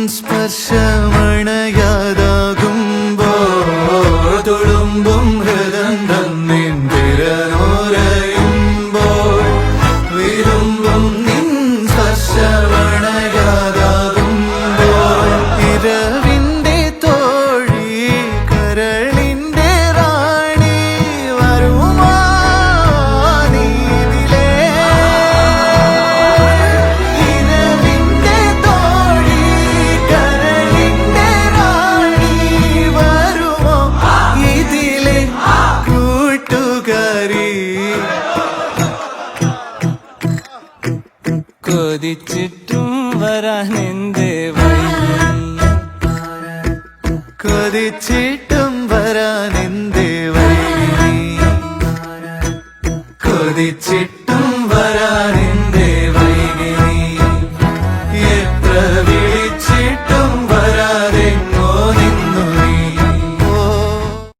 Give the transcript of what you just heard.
സ്പർശമണയാതാകുമ്പോൾ തുളുമ്പും ഹൃദന്തം നിൻ തിരനോരയുമ്പോൾ വിരുമ്പും നിൻ സ്പർശമണയാതാകുമ്പോൾ ഇരവിന്റെ തോഴി കരളിന്റെ റാണി വരുമാ നീതിലേ ഇരവിന്റെ തോഴി കരളിന്റെ റാണി വരുമോ ഇതിലെ കൂട്ടുകാരി കൊതിച്ചിട്ടും വരാനെന്തേ വൈകി കൊതിച്ചിട്ടും വരാനെന്തേ വൈകി കൊതിച്ചിട്ടും